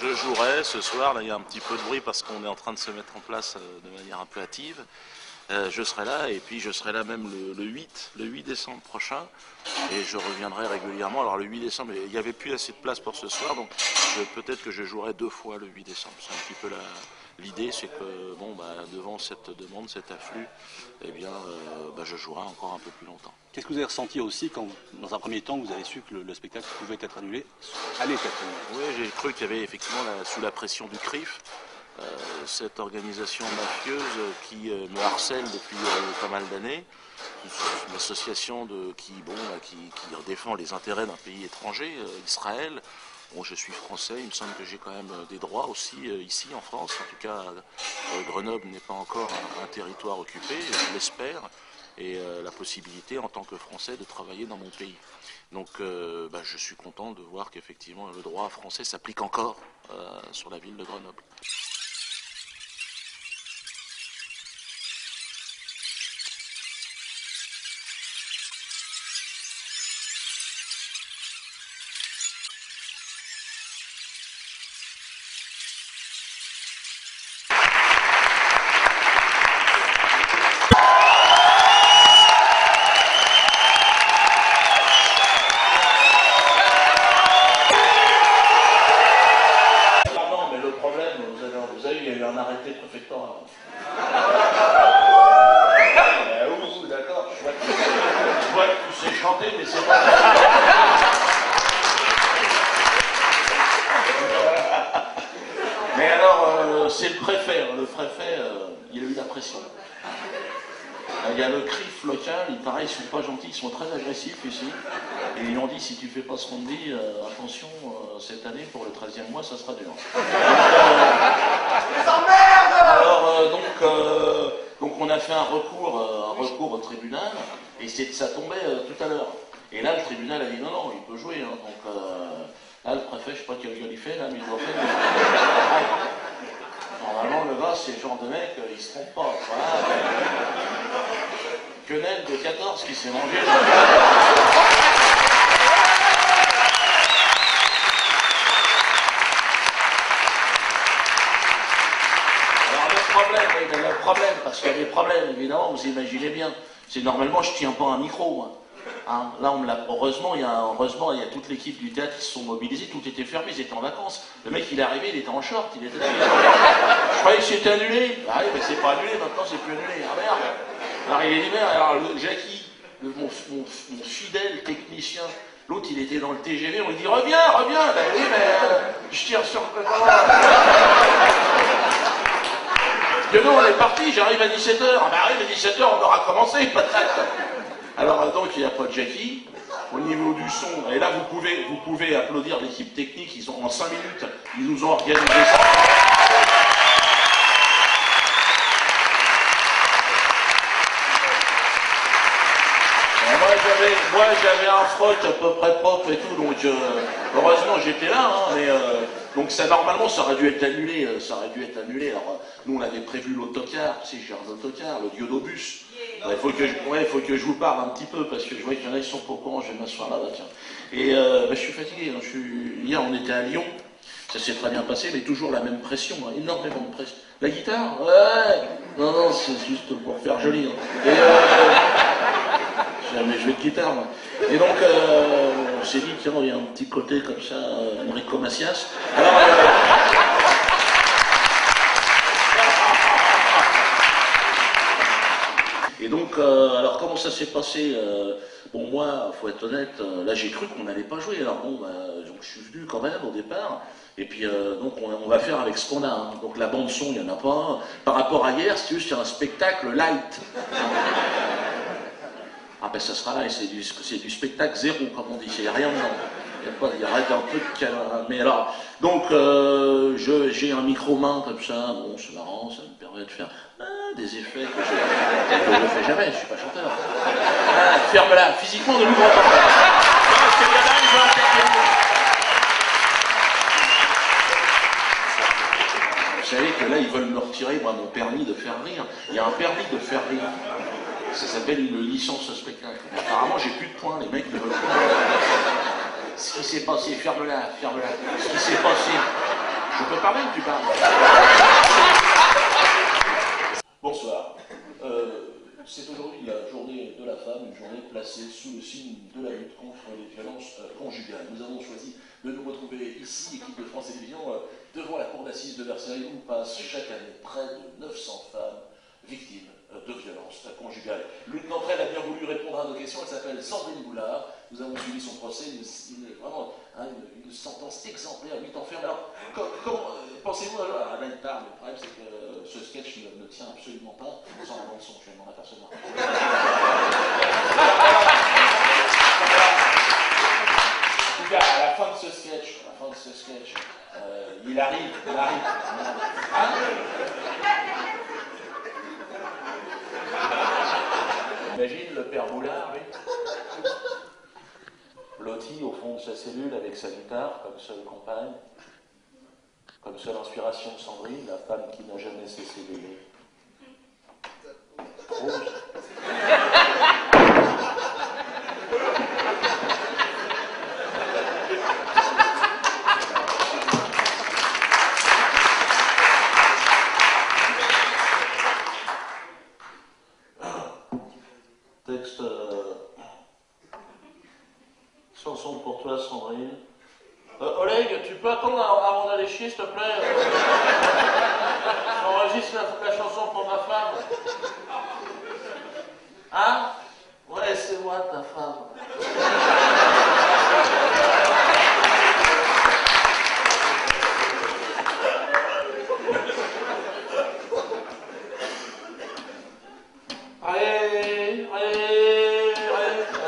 Je jouerai ce soir, là il y a un petit peu de bruit parce qu'on est en train de se mettre en place de manière un peu hâtive. Je serai là et puis je serai là même le 8 décembre prochain et je reviendrai régulièrement. Alors le 8 décembre, il n'y avait plus assez de place pour ce soir, donc peut-être que je jouerai 2 fois le 8 décembre. C'est un petit peu l'idée, c'est que bon, devant cette demande, cet afflux, eh bien, je jouerai encore un peu plus longtemps. Qu'est-ce que vous avez ressenti aussi quand, dans un premier temps, vous avez su que le spectacle pouvait être annulé, allait être annulé? Oui, j'ai cru qu'il y avait effectivement, sous la pression du CRIF, cette organisation mafieuse qui me harcèle depuis pas mal d'années, une association qui défend les intérêts d'un pays étranger, Israël. Bon, je suis français, il me semble que j'ai quand même des droits aussi ici en France. En tout cas, Grenoble n'est pas encore un territoire occupé, je l'espère, et la possibilité en tant que Français de travailler dans mon pays. Donc je suis content de voir qu'effectivement le droit français s'applique encore sur la ville de Grenoble. Un arrêté préfectoral. D'accord, je vois que tu sais chanter, mais c'est pas. Mais alors, c'est le préfet. Le préfet, il a eu la pression. Il y a le CRIF local, il paraît, ils sont pas gentils, ils sont très agressifs ici. Et ils ont dit, si tu fais pas ce qu'on te dit, attention, cette année, pour le 13e mois, ça sera dur. Alors, donc on a fait un recours au tribunal, et ça tombait tout à l'heure. Et là, le tribunal a dit, non, il peut jouer. Hein. Donc là, le préfet, je sais pas quel gueule il fait, là, mais il doit faire... Normalement, le gars, c'est le genre de mec, il se trompe pas. Voilà. Quenelle de 14 qui s'est mangé. Le problème, parce qu'il y a des problèmes, évidemment, vous imaginez bien. C'est normalement, je tiens pas un micro, moi. Hein, là, heureusement, il y a toute l'équipe du théâtre qui se sont mobilisés, tout était fermé, ils étaient en vacances. Le mec, il est arrivé, il était en short, il était là. Je croyais que c'était annulé. Ah oui, mais c'est pas annulé, maintenant c'est plus annulé. Ah merde. Alors il est dit, merde, alors Jackie, mon fidèle technicien, l'autre, il était dans le TGV, on lui dit, reviens. Ben oui, mais je tire sur... Que non, on est parti, j'arrive à 17h. Ah bah arrive à 17h, on aura commencé, patate. Alors donc, il n'y a pas de Jackie. Au niveau du son, et là vous pouvez applaudir l'équipe technique, ils ont en 5 minutes, ils nous ont organisé ça. Moi j'avais un froc à peu près propre et tout, donc heureusement j'étais là, hein, mais donc normalement ça aurait dû être annulé, Alors nous on avait prévu l'autocar, tu sais, j'ai un autocar, le Diodobus. Il faut que je vous parle un petit peu, parce que je vois qu'il y en a qui sont pas au courant, je vais m'asseoir là-bas, tiens. Et je suis fatigué, hein, hier on était à Lyon, ça s'est très bien passé, mais toujours la même pression, hein, énormément de pression. La guitare? Ouais. Non, c'est juste pour faire joli. Hein. Et j'ai jamais joué de guitare, moi. Et donc, on s'est dit, tiens, il y a un petit côté comme ça, Enrico Macias. Alors, et donc, alors comment ça s'est passé? Bon, moi, faut être honnête, là j'ai cru qu'on n'allait pas jouer. Alors bon, donc je suis venu quand même au départ. Et puis, donc on va faire avec ce qu'on a. Hein. Donc la bande son, il n'y en a pas. Par rapport à hier, si tu veux, c'est un spectacle light. Ah ben ça sera là, et c'est du spectacle zéro, comme on dit, il n'y a rien dedans. Il y a un peu de caméra. Mais alors, donc j'ai un micro-main comme ça, bon c'est marrant, ça me permet de faire des effets que je ne fais jamais, je ne suis pas chanteur. Ferme-la, physiquement ne l'ouvre pas. Non, parce qu'il y en a, il va intervenir. Vous savez que là, ils veulent me retirer, moi, mon permis de faire rire. Il y a un permis de faire rire. Ça s'appelle une licence spectacle. Apparemment, j'ai plus de points, les mecs ne veulent pas. Ce qui s'est passé, ferme-la. Ce qui s'est passé, Je peux parler ou tu parles? Bonsoir. C'est aujourd'hui la journée de la femme, une journée placée sous le signe de la lutte contre les violences conjugales. Nous avons choisi de nous retrouver ici, équipe de France Télévisions, devant la cour d'assises de Versailles, où passent chaque année près de 900 femmes victimes de violences conjugales. L'une d'entre elles a bien voulu répondre à nos questions, elle s'appelle Sandrine Boulard. Nous avons suivi son procès, vraiment une sentence exemplaire, 8 ans ferme. Alors, comment pensez-vous alors? Là, il parle, le problème c'est que ce sketch ne tient absolument pas, sans la bande son, je viens de m'en apercevoir. En tout cas, à la fin de ce sketch, il arrive. Hein? Imagine le père Boulard, oui. Blotti au fond de sa cellule avec sa guitare comme seule compagne, comme seule inspiration de Sandrine, la femme qui n'a jamais cessé d'aimer. Rose. Texte, chanson pour toi, Sandrine. Oleg, tu peux attendre avant d'aller chier, s'il te plaît? J'enregistre la chanson pour ma femme. Hein? Ouais, c'est moi, ta femme. Allez,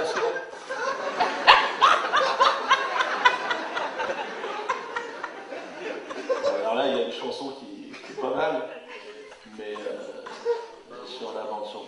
c'est bon. Alors là, il y a une chanson qui est pas mal, mais sur la bande son.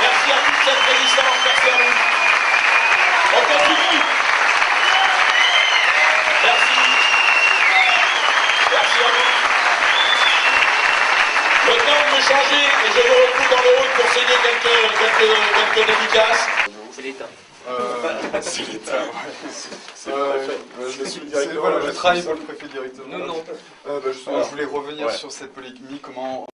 Merci à toute cette résistance, merci à vous. On continue. Merci. Merci à vous. Le temps de me changer et je vous retrouve dans le hall pour signer quelques dédicaces. C'est l'État. C'est l'État, ouais. Je travaille pour le préfet directement. Non. Justement, je voulais revenir sur cette polémique, comment